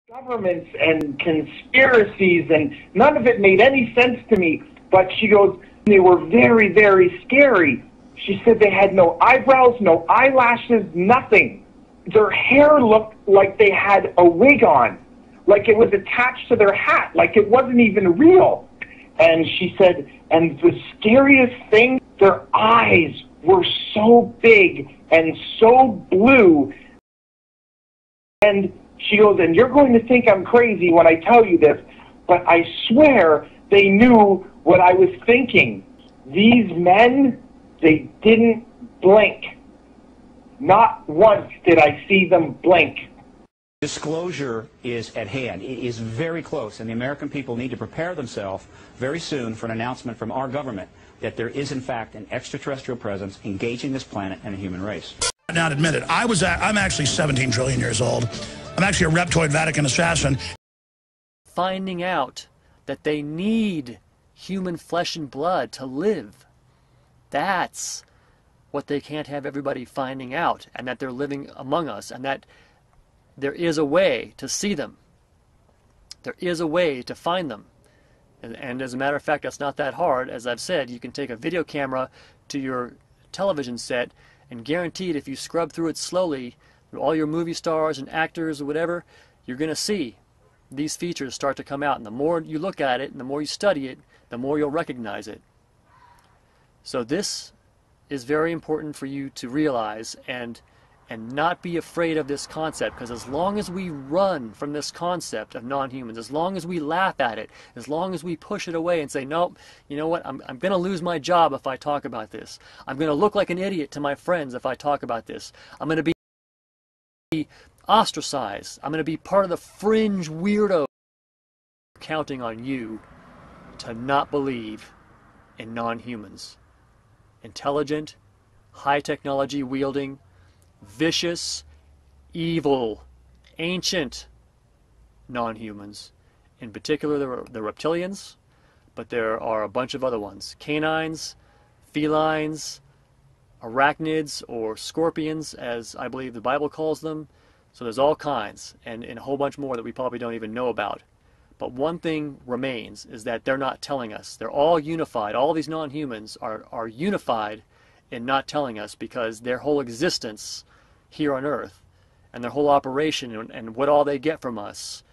governments and conspiracies, and none of it made any sense to me. But she goes, they were very, very scary. She said they had no eyebrows, no eyelashes, nothing. Their hair looked like they had a wig on, like it was attached to their hat, like it wasn't even real. And she said, and the scariest thing, their eyes were so big and so blue. And she goes, and you're going to think I'm crazy when I tell you this, but I swear they knew what I was thinking. These men, they didn't blink. Not once did I see them blink. Disclosure is at hand. It is very close, and the American people need to prepare themselves very soon for an announcement from our government that there is, in fact, an extraterrestrial presence engaging this planet and the human race. Now, admit it, I'm actually 17 trillion years old. I'm actually a reptoid Vatican assassin. Finding out that they need human flesh and blood to live. That's what they can't have everybody finding out, and that they're living among us, and that there is a way to see them. There is a way to find them. And as a matter of fact, that's not that hard. As I've said, you can take a video camera to your television set, and guaranteed if you scrub through it slowly, through all your movie stars and actors or whatever, you're going to see these features start to come out. And the more you look at it and the more you study it, the more you'll recognize it. So this is very important for you to realize and not be afraid of this concept, because as long as we run from this concept of non-humans, as long as we laugh at it, as long as we push it away and say, nope, you know what, I'm going to lose my job if I talk about this. I'm going to look like an idiot to my friends if I talk about this. I'm going to be ostracized. I'm going to be part of the fringe weirdo. Counting on you to not believe in non-humans. Intelligent, high technology wielding, vicious, evil, ancient non-humans. In particular, the reptilians, but there are a bunch of other ones. Canines, felines, arachnids, or scorpions, as I believe the Bible calls them. So there's all kinds, and a whole bunch more that we probably don't even know about. But one thing remains, is that they're not telling us. They're all unified. All these non-humans are unified in not telling us, because their whole existence here on Earth and their whole operation and what all they get from us,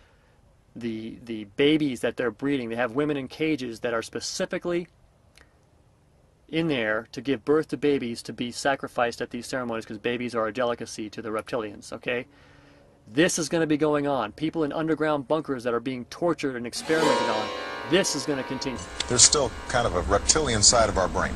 the babies that they're breeding, they have women in cages that are specifically in there to give birth to babies to be sacrificed at these ceremonies, because babies are a delicacy to the reptilians, okay? This is going to be going on. People in underground bunkers that are being tortured and experimented on. This is going to continue. There's still kind of a reptilian side of our brain.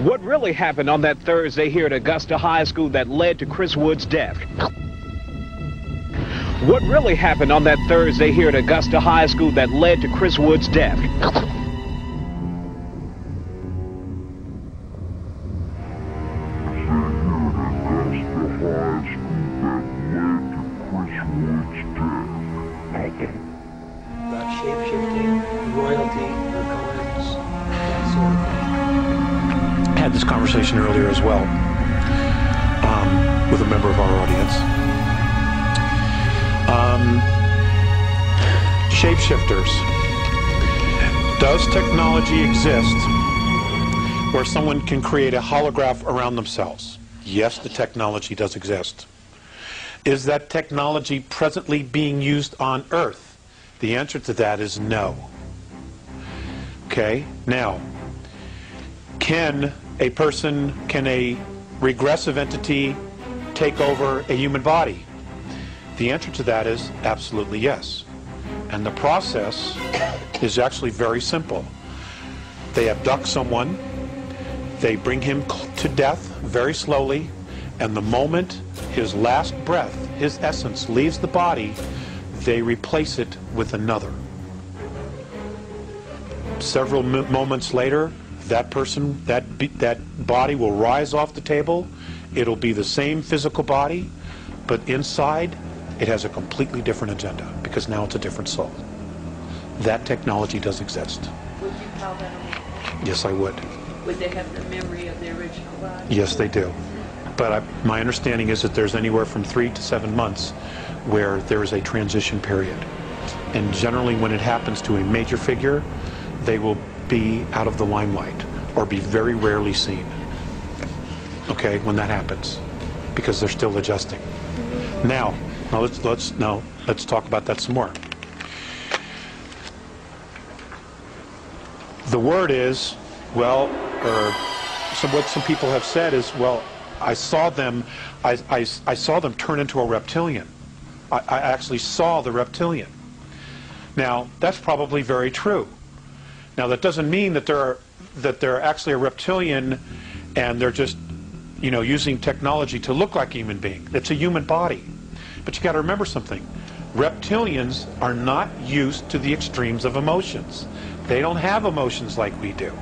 What really happened on that Thursday here at Augusta High School that led to Chris Wood's death? What really happened on that Thursday here at Augusta High School that led to Chris Wood's death? About shape-shifting, royalty, recurrence, that sort of thing. I had this conversation earlier as well with a member of our audience. Shapeshifters. Does technology exist where someone can create a holograph around themselves? Yes, the technology does exist. Is that technology presently being used on Earth? The answer to that is no. Okay, now, can a regressive entity take over a human body? The answer to that is absolutely yes. And the process is actually very simple. They abduct someone, they bring him to death very slowly, and the moment his last breath, his essence, leaves the body, they replace it with another. Several moments later, that person, that body will rise off the table. It'll be the same physical body, but inside it has a completely different agenda, because now it's a different soul. That technology does exist. Would you call that a... Yes, I would. Would they have the memory of the original body? Yes, they do. But my understanding is that there's anywhere from 3 to 7 months where there is a transition period. And generally when it happens to a major figure, they will be out of the limelight or be very rarely seen. Okay, when that happens, because they're still adjusting. Now let's talk about that some more. The word is, well, what some people have said is, well, I saw them turn into a reptilian. I actually saw the reptilian. Now, that's probably very true. Now, that doesn't mean that they're actually a reptilian and they're just, you know, using technology to look like a human being. It's a human body. But you got to remember something. Reptilians are not used to the extremes of emotions. They don't have emotions like we do.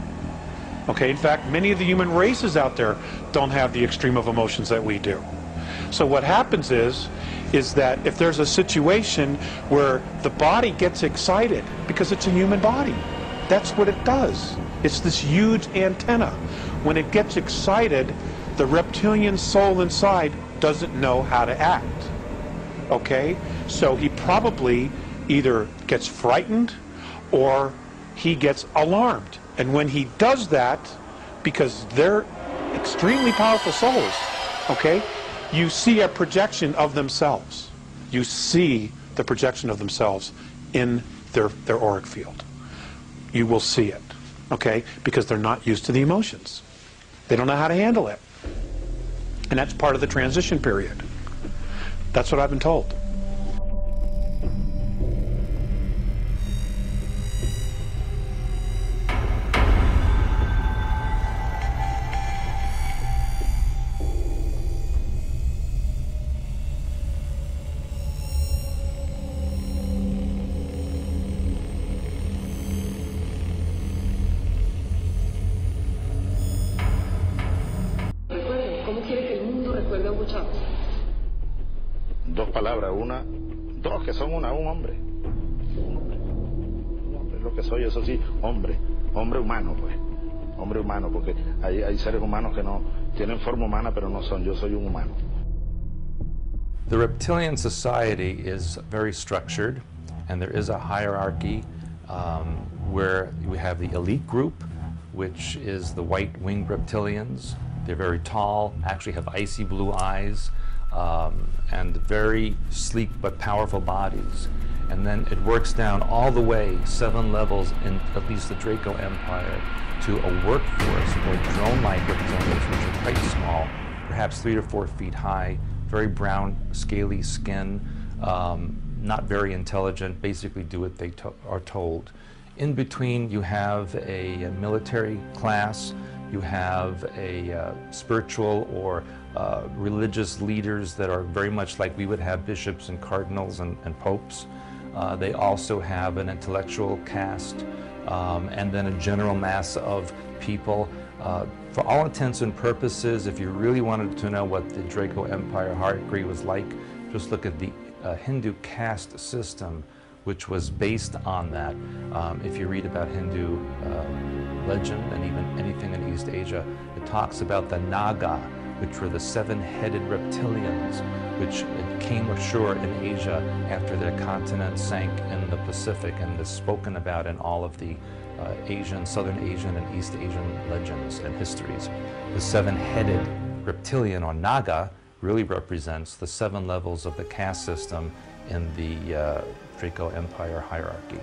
Okay, in fact, many of the human races out there don't have the extreme of emotions that we do. So what happens is that if there's a situation where the body gets excited, because it's a human body, that's what it does. It's this huge antenna. When it gets excited, the reptilian soul inside doesn't know how to act. Okay? So he probably either gets frightened or he gets alarmed. And when he does that, because they're extremely powerful souls, okay, you see a projection of themselves. You see the projection of themselves in their auric field. You will see it, okay, because they're not used to the emotions. They don't know how to handle it. And that's part of the transition period. That's what I've been told. Dos palabras, dos que son un hombre. Un hombre es lo que soy, eso sí, hombre humano, pues. Hombre humano, porque hay seres humanos que no tienen forma humana, pero no son. Yo soy un humano. The reptilian society is very structured, and there is a hierarchy where we have the elite group, which is the white-winged reptilians. They're very tall, actually have icy blue eyes, and very sleek but powerful bodies. And then it works down all the way 7 levels in at least the Draco Empire to a workforce or drone-like reptilians, which are quite small, perhaps 3 to 4 feet high, very brown, scaly skin, not very intelligent, basically do what they are told. In between, you have a military class. You have a spiritual or religious leaders that are very much like we would have bishops and cardinals and popes. They also have an intellectual caste, and then a general mass of people. For all intents and purposes, if you really wanted to know what the Draco Empire hierarchy was like, just look at the Hindu caste system, which was based on that. If you read about Hindu legend and even anything in East Asia, it talks about the Naga, which were the seven-headed reptilians, which came ashore in Asia after their continent sank in the Pacific, and is spoken about in all of the Asian, Southern Asian, and East Asian legends and histories. The seven-headed reptilian, or Naga, really represents the 7 levels of the caste system in the Draco Empire hierarchy.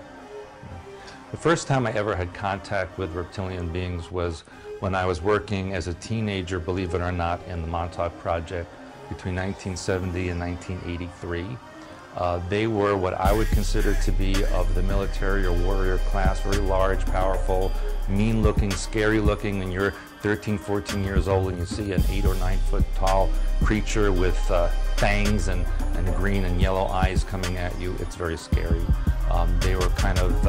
The first time I ever had contact with reptilian beings was when I was working as a teenager, believe it or not, in the Montauk Project between 1970 and 1983. They were what I would consider to be of the military or warrior class, very large, powerful, mean-looking, scary-looking, and you're 13, 14 years old and you see an 8 or 9 foot tall creature with fangs and green and yellow eyes coming at you. It's very scary. They were kind of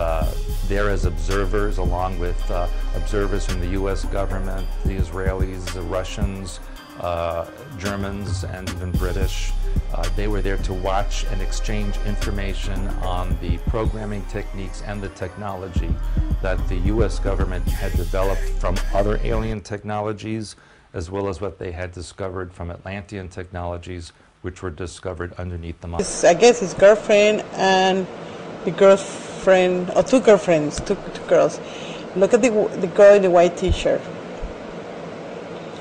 there as observers, along with observers from the U.S. government, the Israelis, the Russians, Germans, and even British. They were there to watch and exchange information on the programming techniques and the technology that the U.S. government had developed from other alien technologies, as well as what they had discovered from Atlantean technologies, which were discovered underneath the mountain. I guess his girlfriend and the girlfriend, or 2 girlfriends, two girls. Look at the girl in the white t-shirt,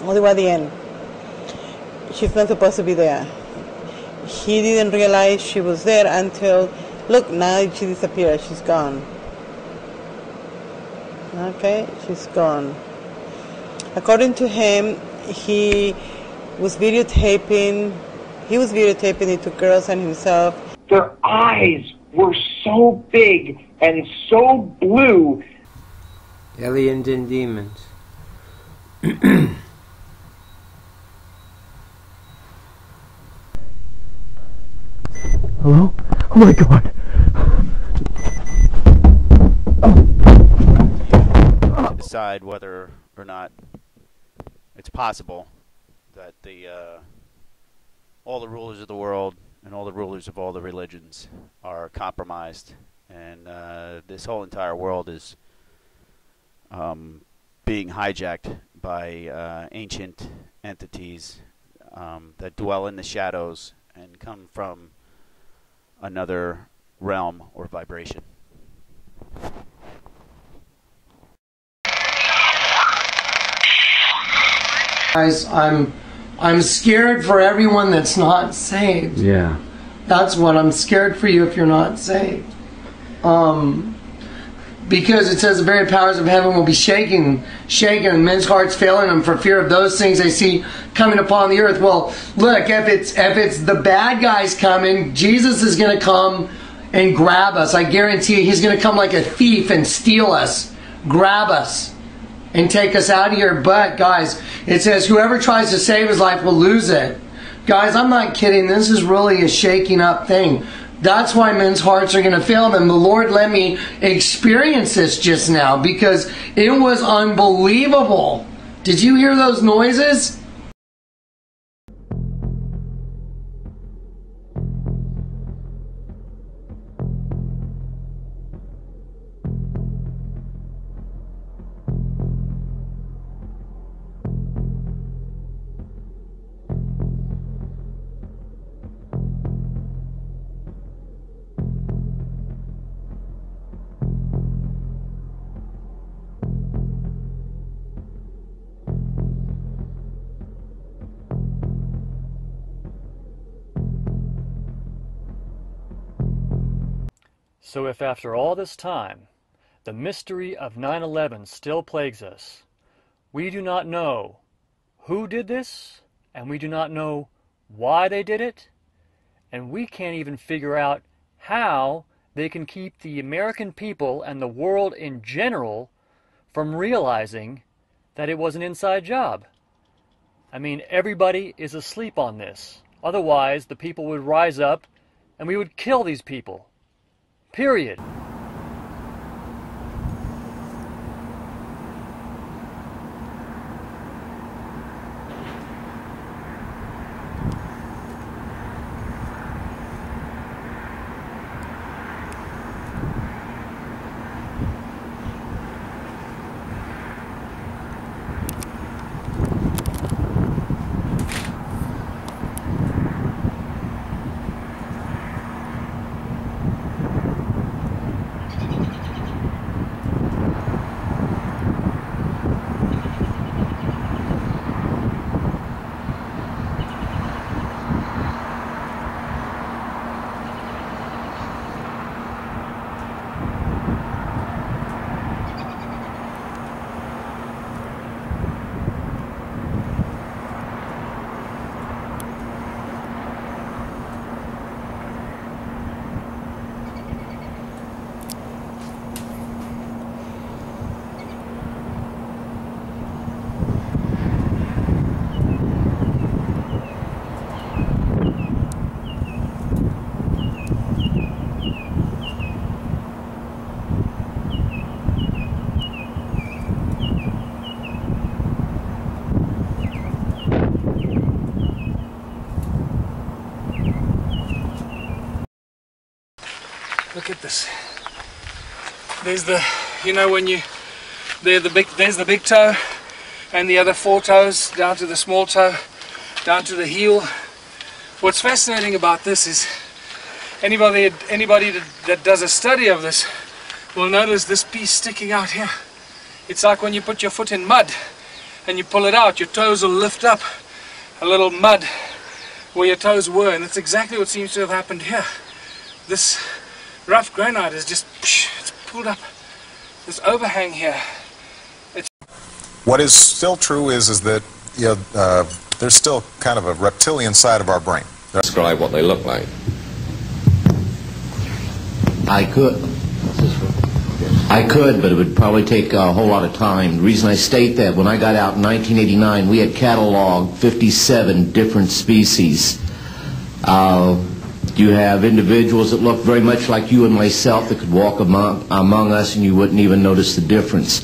all the way at the end. She's not supposed to be there. He didn't realize she was there until, look, now she disappeared, she's gone. Okay, she's gone. According to him, he was videotaping the 2 girls and himself. Their eyes were so big and so blue. Aliens and demons. Hello? Oh my God! To decide whether or not it's possible that all the rulers of the world and all the rulers of all the religions are compromised, and this whole entire world is being hijacked by ancient entities that dwell in the shadows and come from another realm or vibration. Guys, I'm scared for everyone that's not saved. Yeah. That's what I'm scared for you if you're not saved. Because it says the very powers of heaven will be shaken, and men's hearts failing them for fear of those things they see coming upon the earth. Well, look, if it's the bad guys coming, Jesus is going to come and grab us. I guarantee you, he's going to come like a thief and steal us, grab us, and take us out of here. But guys, it says whoever tries to save his life will lose it. Guys, I'm not kidding. This is really a shaking up thing. That's why men's hearts are going to fail them. The Lord let me experience this just now because it was unbelievable. Did you hear those noises? So if after all this time, the mystery of 9/11 still plagues us, we do not know who did this, and we do not know why they did it, and we can't even figure out how they can keep the American people and the world in general from realizing that it was an inside job. I mean, everybody is asleep on this. Otherwise, the people would rise up and we would kill these people. Period. Look at this. There's the, you know, when you, there's the big toe and the other 4 toes down to the small toe, down to the heel. What's fascinating about this is anybody that does a study of this will notice this piece sticking out here. It's like when you put your foot in mud and you pull it out, your toes will lift up a little mud where your toes were, and that's exactly what seems to have happened here. This rough granite is just, it's pulled up this overhang here. What is still true is that there's still kind of a reptilian side of our brain. Describe what they look like. I could, but it would probably take a whole lot of time. The reason I state that, when I got out in 1989, we had cataloged 57 different species. You have individuals that look very much like you and myself that could walk among us and you wouldn't even notice the difference,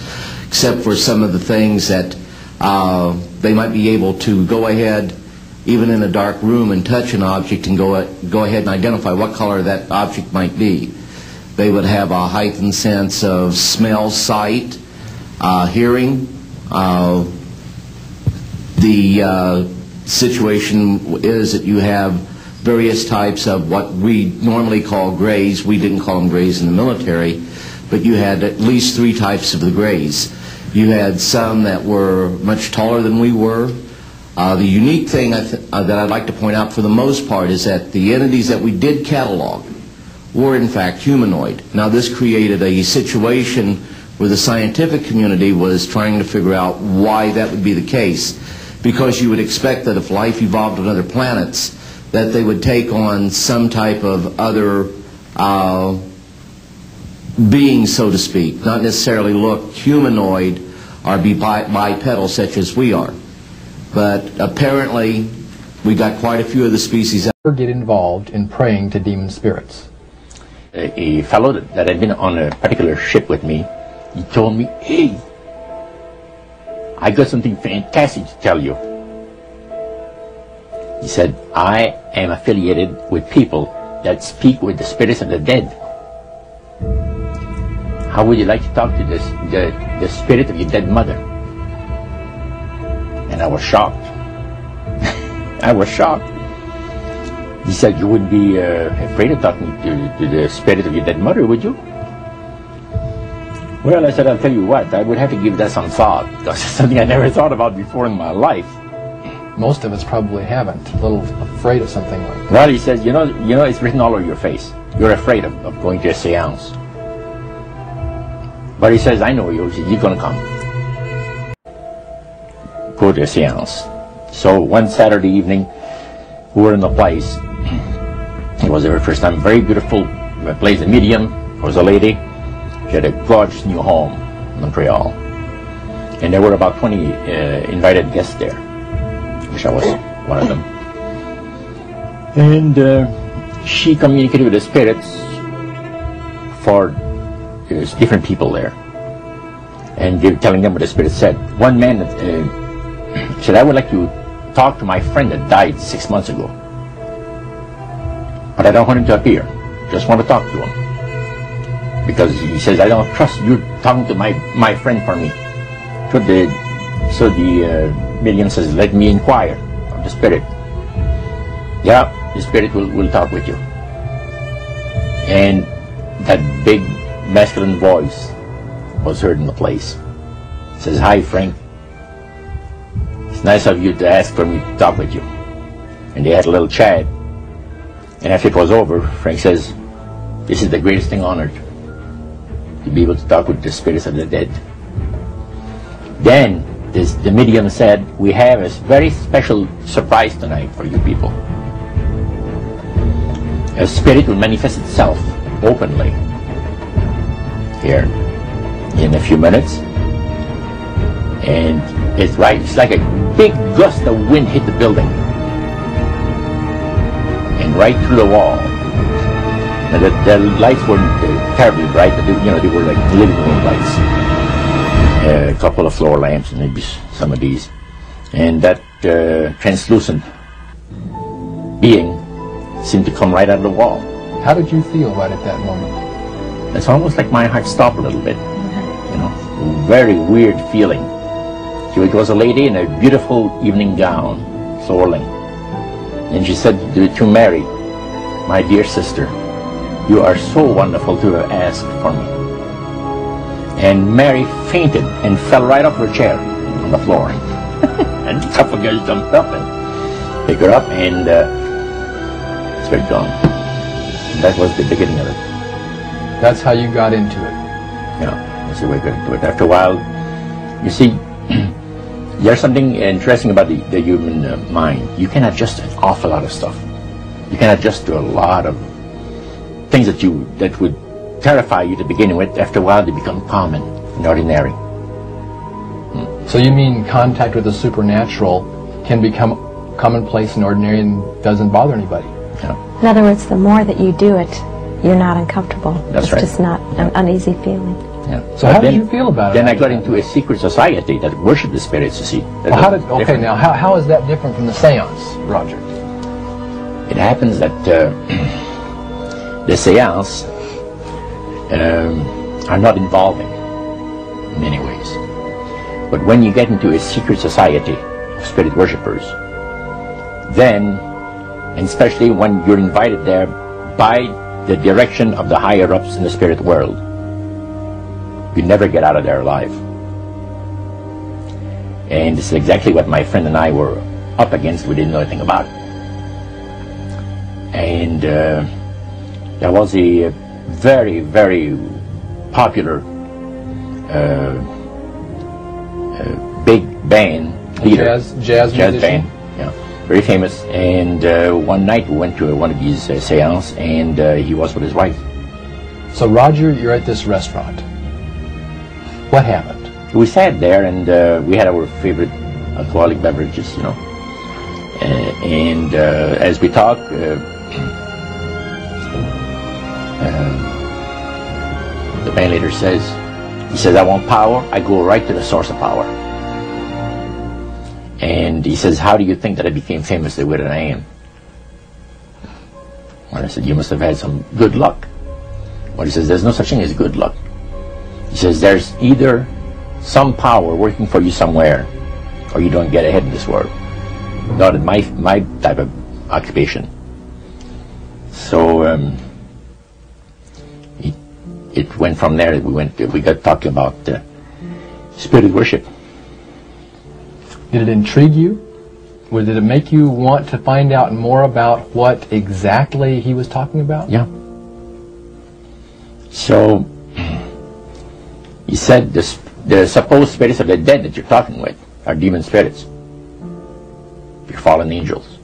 except for some of the things that they might be able to go ahead, even in a dark room, and touch an object and go ahead and identify what color that object might be. They would have a heightened sense of smell, sight, hearing. The situation is that you have various types of what we normally call grays. We didn't call them grays in the military, but you had at least 3 types of the grays. You had some that were much taller than we were. The unique thing that I'd like to point out for the most part is that the entities that we did catalog were in fact humanoid. Now this created a situation where the scientific community was trying to figure out why that would be the case, because you would expect that if life evolved on other planets, that they would take on some type of other being, so to speak, not necessarily look humanoid or be bipedal such as we are. But apparently we got quite a few of the species that get involved in praying to demon spirits. A fellow that had been on a particular ship with me, he told me, "Hey, I got something fantastic to tell you." He said, "I am affiliated with people that speak with the spirits of the dead. How would you like to talk to the spirit of your dead mother?" And I was shocked. I was shocked. He said, "You wouldn't be afraid of talking to the spirit of your dead mother, would you?" Well, I said, "I'll tell you what, I would have to give that some thought, because it's something I never thought about before in my life." Most of us probably haven't. A little afraid of something like that. Well, he says, you know, it's written all over your face. You're afraid of going to a seance. But he says, "I know you. You're going to come. Go to a seance." So one Saturday evening, we were in the place. It was the very first time. Very beautiful place. The medium was a lady. She had a gorgeous new home in Montreal. And there were about 20 invited guests there, which I was one of them. And she communicated with the spirits for there's different people there. And they're telling them what the spirit said. One man said, I would like to talk to my friend that died 6 months ago. But I don't want him to appear. Just want to talk to him. Because he says, I don't trust you talking to my friend for me. So the medium says, let me inquire of the spirit. Yeah, the spirit will talk with you. And that big masculine voice was heard in the place. It says, hi Frank, it's nice of you to ask for me to talk with you. And they had a little chat, and after it was over, Frank says, this is the greatest thing on earth, to be able to talk with the spirits of the dead. Then the medium said, we have a very special surprise tonight for you people. A spirit will manifest itself openly here in a few minutes, and it's like a big gust of wind hit the building and right through the wall. Now the lights weren't terribly bright, but they were like living room lights, a couple of floor lamps and maybe some of these, and that translucent being seemed to come right out of the wall. How did you feel right at that moment? It's almost like my heart stopped a little bit, very weird feeling. It was a lady in a beautiful evening gown, swirling, and she said to Mary, my dear sister, you are so wonderful to have asked for me. And Mary fainted and fell right off her chair on the floor. And a couple guys jumped up and picked her up, and it's very gone. And that was the beginning of it. That's how you got into it. Yeah, that's the way I got into it. After a while, you see, there's something interesting about the human mind. You can adjust an awful lot of stuff. You can adjust to a lot of things that would terrify you to begin with. After a while, they become common and ordinary. So you mean contact with the supernatural can become commonplace and ordinary and doesn't bother anybody? Yeah. In other words, the more that you do it, you're not uncomfortable. That's right. It's just not an uneasy feeling. Yeah. So how did you feel about it? Then I got into a secret society that worshipped the spirits, you see. Well, how is that different from the seance, Roger? It happens that the seance are not involving in many ways. But when you get into a secret society of spirit worshippers, then, and especially when you're invited there by the direction of the higher-ups in the spirit world, you never get out of there alive. And this is exactly what my friend and I were up against. We didn't know anything about it. And there was a very, very popular big band leader. Jazz band, yeah, very famous. And one night we went to one of these seances, and he was with his wife. So Roger, you're at this restaurant. What happened? We sat there, and we had our favorite alcoholic beverages, and as we talked, the band leader says, I want power. I go right to the source of power. And he says, how do you think that I became famous the way that I am? Well, I said, you must have had some good luck. Well, he says, there's no such thing as good luck. He says, there's either some power working for you somewhere, or you don't get ahead in this world. Not in my type of occupation. So it went from there. We got talking about spirit worship. Did it intrigue you? Or did it make you want to find out more about what exactly he was talking about? Yeah. So he said the supposed spirits of the dead that you're talking with are demon spirits. They're fallen angels.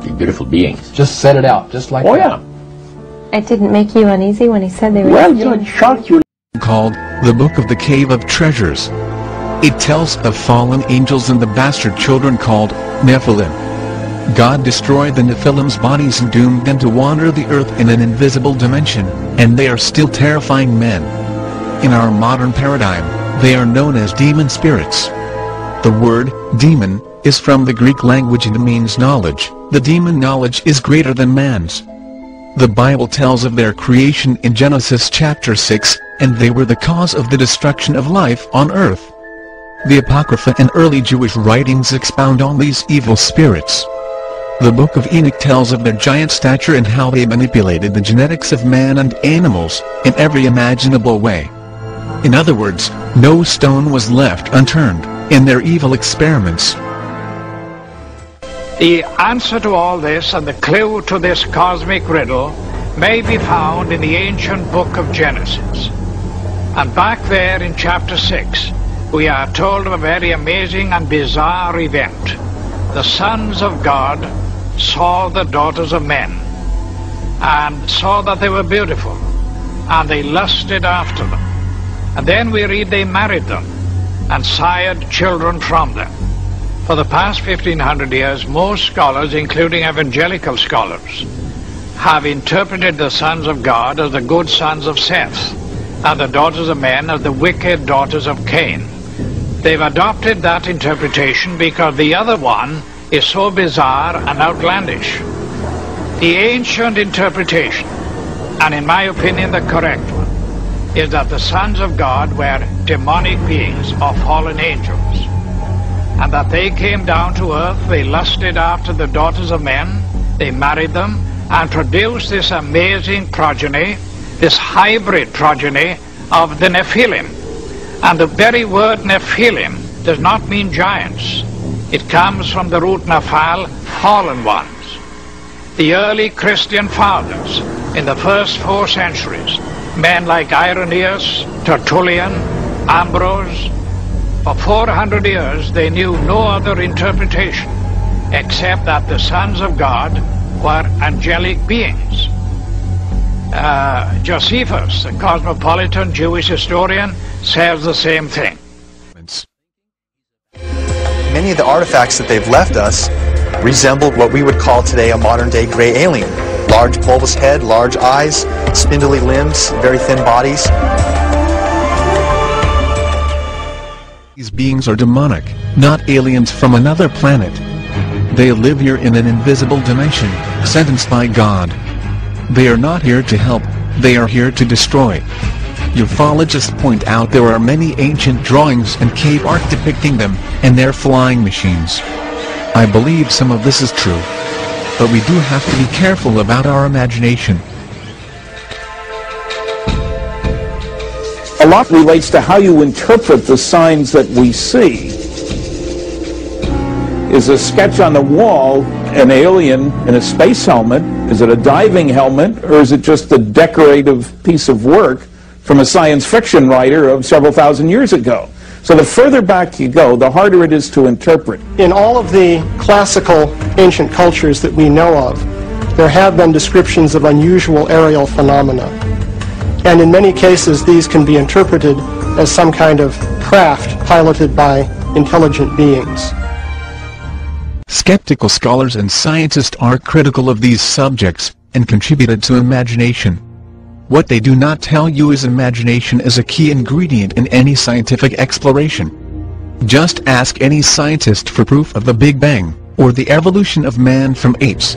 They're beautiful beings. Just set it out, just like that. Oh, yeah. It didn't make you uneasy when he said they were... Well, it shocked you. Called The Book of the Cave of Treasures. It tells of fallen angels and the bastard children called Nephilim. God destroyed the Nephilim's bodies and doomed them to wander the earth in an invisible dimension, and they are still terrifying men. In our modern paradigm, they are known as demon spirits. The word demon is from the Greek language and means knowledge. The demon knowledge is greater than man's. The Bible tells of their creation in Genesis chapter 6, and they were the cause of the destruction of life on earth. The Apocrypha and early Jewish writings expound on these evil spirits. The Book of Enoch tells of their giant stature and how they manipulated the genetics of man and animals, in every imaginable way. In other words, no stone was left unturned in their evil experiments. The answer to all this and the clue to this cosmic riddle may be found in the ancient book of Genesis. And back there in chapter 6, we are told of a very amazing and bizarre event. The sons of God saw the daughters of men and saw that they were beautiful, and they lusted after them. And then we read they married them and sired children from them. For the past 1500 years, most scholars, including evangelical scholars, have interpreted the sons of God as the good sons of Seth, and the daughters of men as the wicked daughters of Cain. They've adopted that interpretation because the other one is so bizarre and outlandish. The ancient interpretation, and in my opinion the correct one, is that the sons of God were demonic beings or fallen angels, and that they came down to earth, they lusted after the daughters of men, they married them, and produced this amazing progeny, this hybrid progeny of the Nephilim. And the very word Nephilim does not mean giants. It comes from the root Nephal, fallen ones. The early Christian fathers in the first 4 centuries, men like Irenaeus, Tertullian, Ambrose, for 400 years they knew no other interpretation except that the sons of God were angelic beings. Josephus, the cosmopolitan Jewish historian, says the same thing. Many of the artifacts that they've left us resemble what we would call today a modern-day gray alien. Large bulbous head, large eyes, spindly limbs, very thin bodies. These beings are demonic, not aliens from another planet. They live here in an invisible dimension, sentenced by God. They are not here to help, they are here to destroy. Ufologists point out there are many ancient drawings and cave art depicting them, and their flying machines. I believe some of this is true. But we do have to be careful about our imagination. A lot relates to how you interpret the signs that we see. Is a sketch on the wall an alien in a space helmet? Is it a diving helmet? Or is it just a decorative piece of work from a science fiction writer of several thousand years ago? So the further back you go, the harder it is to interpret. In all of the classical ancient cultures that we know of, there have been descriptions of unusual aerial phenomena. And in many cases, these can be interpreted as some kind of craft piloted by intelligent beings. Skeptical scholars and scientists are critical of these subjects, and contributed to imagination. What they do not tell you is imagination is a key ingredient in any scientific exploration. Just ask any scientist for proof of the Big Bang, or the evolution of man from apes.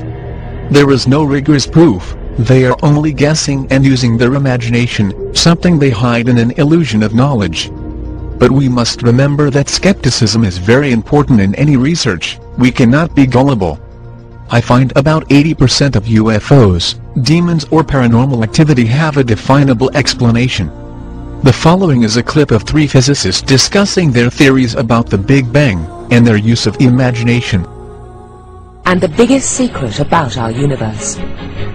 There is no rigorous proof, they are only guessing and using their imagination, something they hide in an illusion of knowledge. But we must remember that skepticism is very important in any research. We cannot be gullible. I find about 80% of UFOs, demons or paranormal activity have a definable explanation. The following is a clip of 3 physicists discussing their theories about the Big Bang, and their use of imagination. And the biggest secret about our universe.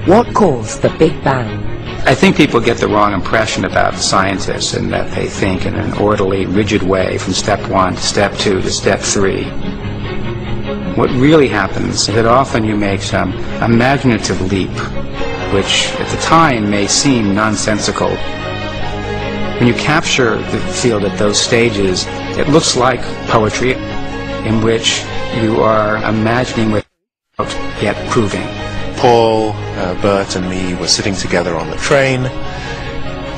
What caused the Big Bang? I think people get the wrong impression about scientists in that they think in an orderly, rigid way from step 1 to step 2 to step 3. What really happens is that often you make some imaginative leap, which at the time may seem nonsensical, When you capture the field at those stages, it looks like poetry in which you are imagining without yet proving. Paul, Bert and me were sitting together on the train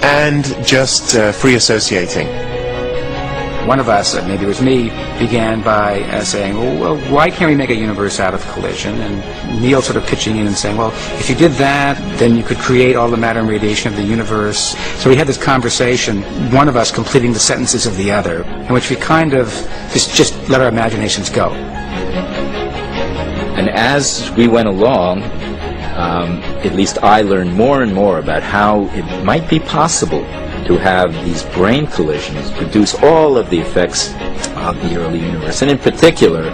and just free associating. One of us, maybe it was me, began by saying, well, why can't we make a universe out of collision? And Neil sort of pitching in and saying, well, if you did that, then you could create all the matter and radiation of the universe. So we had this conversation, one of us completing the sentences of the other, in which we kind of just let our imaginations go. And as we went along, at least I learned more and more about how it might be possible to have these brain collisions produce all of the effects of the early universe. And in particular,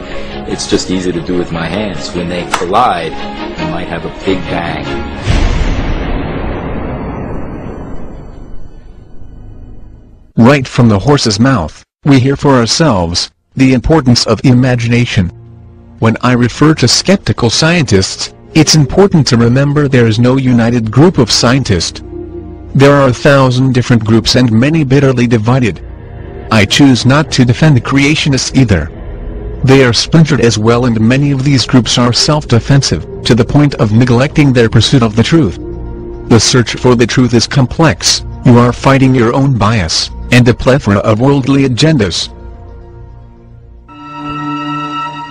it's just easy to do with my hands. When they collide, you might have a big bang. Right from the horse's mouth, we hear for ourselves the importance of imagination. When I refer to skeptical scientists, it's important to remember there is no united group of scientists. There are 1,000 different groups and many bitterly divided. I choose not to defend the creationists either. They are splintered as well, and many of these groups are self-defensive, to the point of neglecting their pursuit of the truth. The search for the truth is complex. You are fighting your own bias, and a plethora of worldly agendas.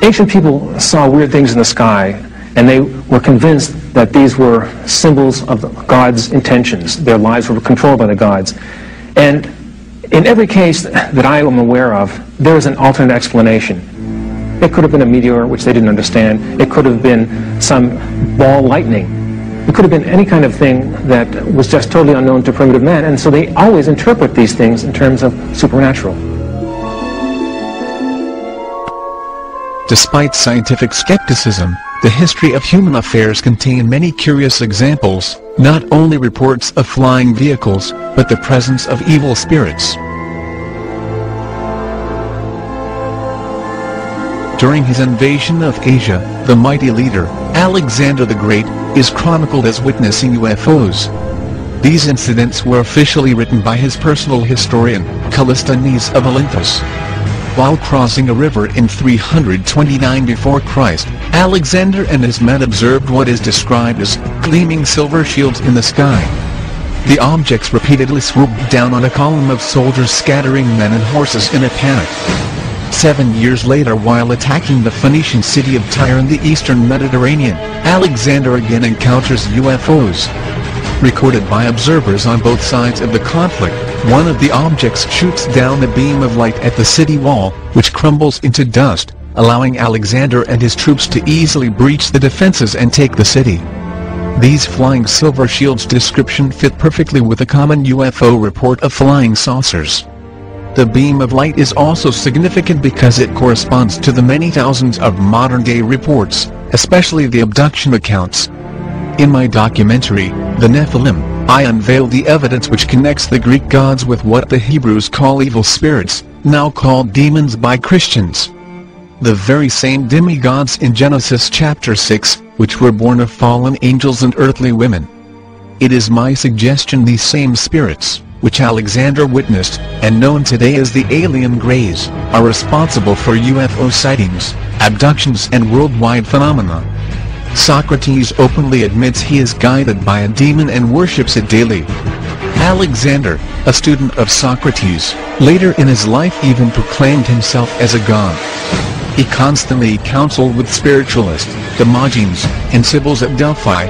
Ancient people saw weird things in the sky, and they were convinced that these were symbols of God's intentions. Their lives were controlled by the gods. And in every case that I am aware of, there is an alternate explanation. It could have been a meteor, which they didn't understand. It could have been some ball lightning. It could have been any kind of thing that was just totally unknown to primitive man. And so they always interpret these things in terms of supernatural. Despite scientific skepticism, the history of human affairs contain many curious examples, not only reports of flying vehicles, but the presence of evil spirits. During his invasion of Asia, the mighty leader, Alexander the Great, is chronicled as witnessing UFOs. These incidents were officially written by his personal historian, Callisthenes of Olynthus. While crossing a river in 329 before Christ, Alexander and his men observed what is described as gleaming silver shields in the sky. The objects repeatedly swooped down on a column of soldiers, scattering men and horses in a panic. 7 years later, while attacking the Phoenician city of Tyre in the eastern Mediterranean, Alexander again encounters UFOs. Recorded by observers on both sides of the conflict, one of the objects shoots down a beam of light at the city wall, which crumbles into dust, allowing Alexander and his troops to easily breach the defenses and take the city. These flying silver shields description fit perfectly with a common UFO report of flying saucers. The beam of light is also significant because it corresponds to the many thousands of modern-day reports, especially the abduction accounts. In my documentary, The Nephilim, I unveil the evidence which connects the Greek gods with what the Hebrews call evil spirits, now called demons by Christians. The very same demigods in Genesis chapter 6, which were born of fallen angels and earthly women. It is my suggestion these same spirits, which Alexander witnessed, and known today as the alien greys, are responsible for UFO sightings, abductions and worldwide phenomena. Socrates openly admits he is guided by a demon and worships it daily. Alexander, a student of Socrates, later in his life even proclaimed himself as a god. He constantly counseled with spiritualists, Diogenes, and Sibyls at Delphi.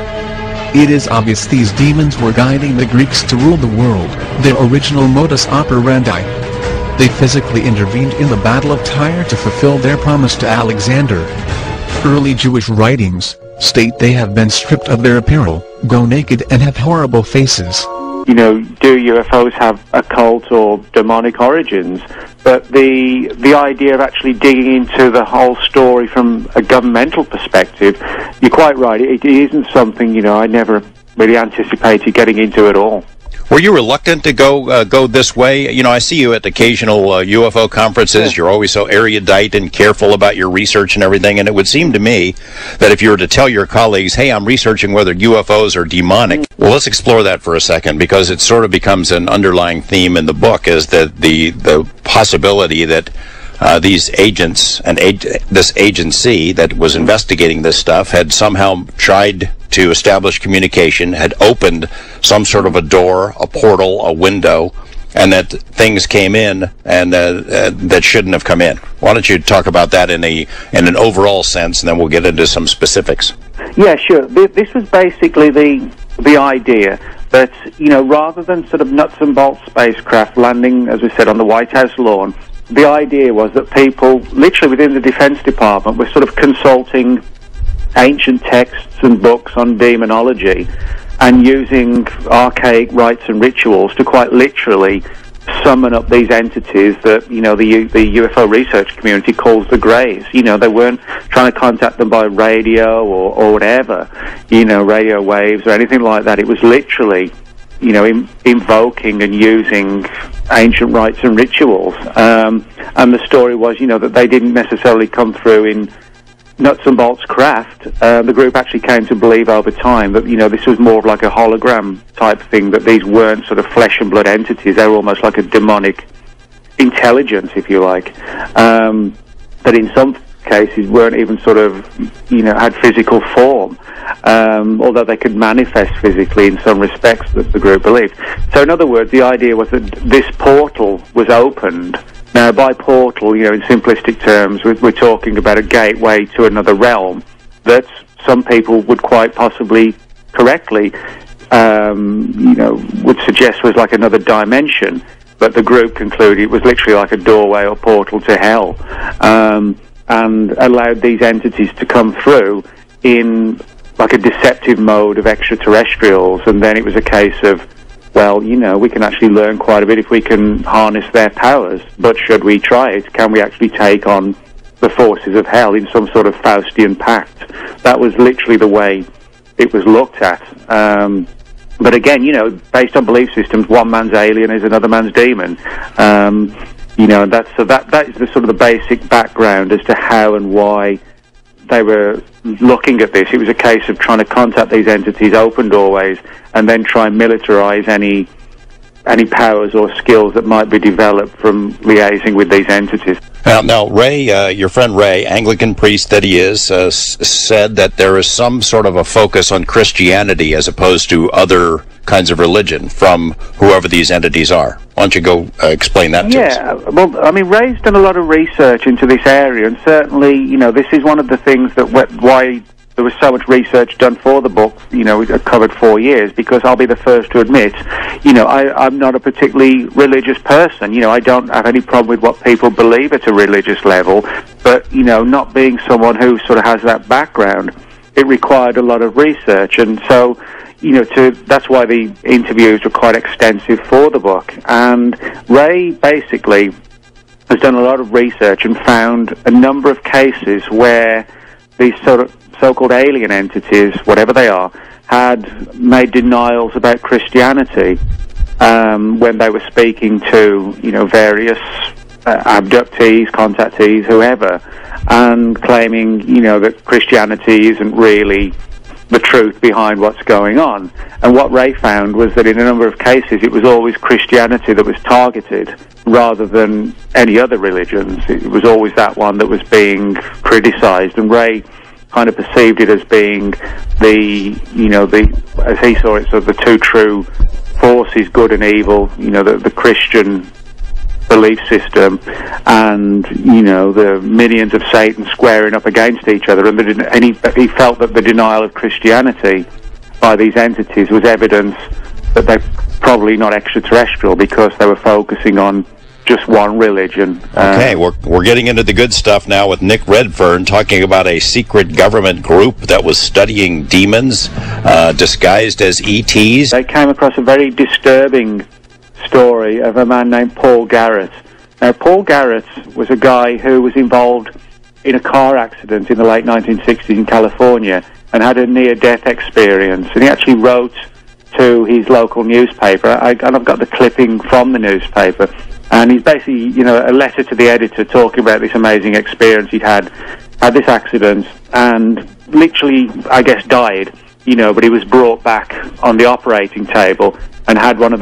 It is obvious these demons were guiding the Greeks to rule the world, their original modus operandi. They physically intervened in the Battle of Tyre to fulfill their promise to Alexander. Early Jewish writings state they have been stripped of their apparel, go naked and have horrible faces. You know, do UFOs have occult or demonic origins? But the idea of actually digging into the whole story from a governmental perspective, you're quite right, it isn't something, you know, I never really anticipated getting into at all. Were you reluctant to go this way? You know, I see you at occasional UFO conferences. You're always so erudite and careful about your research and everything, and it would seem to me that if you were to tell your colleagues, hey, I'm researching whether UFOs are demonic, well, let's explore that for a second, because it sort of becomes an underlying theme in the book, is that the possibility that these agents and this agency that was investigating this stuff had somehow tried to establish communication, had opened some sort of a door, a portal, a window, and that things came in and that shouldn't have come in. Why don't you talk about that in an overall sense, and then we'll get into some specifics. Yeah, sure. This was basically the idea that, you know, rather than sort of nuts and bolts spacecraft landing, as we said, on the White House lawn, the idea was that people, literally within the Defense Department, were sort of consulting ancient texts and books on demonology and using archaic rites and rituals to quite literally summon up these entities that, you know, the UFO research community calls the Greys. You know, they weren't trying to contact them by radio or whatever, you know, radio waves or anything like that. It was literally, you know, invoking and using ancient rites and rituals. And the story was, you know, that they didn't necessarily come through in nuts and bolts craft. The group actually came to believe over time that, you know, this was more of like a hologram type thing, that these weren't sort of flesh and blood entities. They were almost like a demonic intelligence, if you like, that in some cases weren't even sort of, you know, had physical form, although they could manifest physically in some respects, that the group believed. So in other words, the idea was that this portal was opened. Now, by portal, you know, in simplistic terms, we're talking about a gateway to another realm that some people would quite possibly correctly, you know, would suggest was like another dimension, but the group concluded it was literally like a doorway or portal to hell, and allowed these entities to come through in like a deceptive mode of extraterrestrials. And then it was a case of, well, you know, we can actually learn quite a bit if we can harness their powers, but should we try it? Can we actually take on the forces of hell in some sort of Faustian pact? That was literally the way it was looked at. But again, you know, based on belief systems, one man's alien is another man's demon. You know, that is the sort of the basic background as to how and why they were looking at this. It was a case of trying to contact these entities, open doorways, and then try and militarize any powers or skills that might be developed from liaising with these entities. Now, Ray, your friend Ray, Anglican priest that he is, said that there is some sort of a focus on Christianity as opposed to other kinds of religion from whoever these entities are. Why don't you go explain that to us? Yeah, well, I mean, Ray's done a lot of research into this area, and certainly, you know, this is one of the things that why there was so much research done for the book. You know, it covered 4 years, because I'll be the first to admit, you know, I'm not a particularly religious person. You know, I don't have any problem with what people believe at a religious level, but, you know, not being someone who sort of has that background, it required a lot of research. And so, you know, that's why the interviews were quite extensive for the book. And Ray basically has done a lot of research and found a number of cases where these sort of so-called alien entities, whatever they are, had made denials about Christianity when they were speaking to, you know, various abductees, contactees, whoever, and claiming, you know, that Christianity isn't really the truth behind what's going on. And what Ray found was that in a number of cases it was always Christianity that was targeted rather than any other religions. It was always that one that was being criticized, and Ray kind of perceived it as being the, you know, as he saw it, sort of the two true forces, good and evil, you know, the Christian belief system and, you know, the minions of Satan squaring up against each other. And he felt that the denial of Christianity by these entities was evidence that they're probably not extraterrestrial, because they were focusing on just one religion. Okay, we're getting into the good stuff now with Nick Redfern talking about a secret government group that was studying demons disguised as ETs. They came across a very disturbing story of a man named Paul Garrett. Now, Paul Garrett was a guy who was involved in a car accident in the late 1960s in California and had a near-death experience. And he actually wrote to his local newspaper, and I've got the clipping from the newspaper, and he's basically, you know, a letter to the editor talking about this amazing experience he'd had this accident, and literally, I guess, died, you know, but he was brought back on the operating table and had one of these